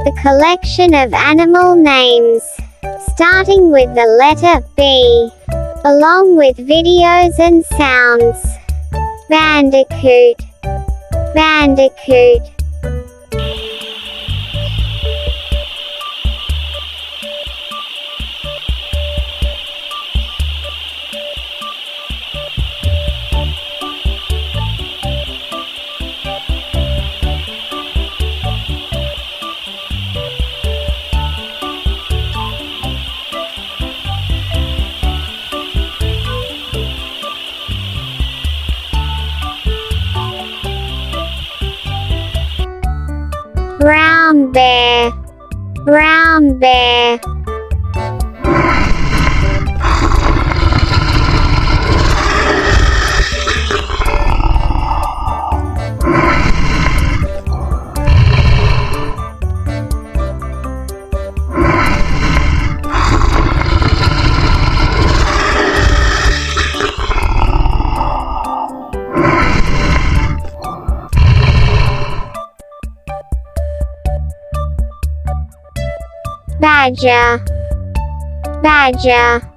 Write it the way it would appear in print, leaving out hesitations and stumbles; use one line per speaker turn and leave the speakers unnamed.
A collection of animal names, starting with the letter B, along with videos and sounds. Bandicoot, bandicoot. Brown bear, brown bear. Badger, badger.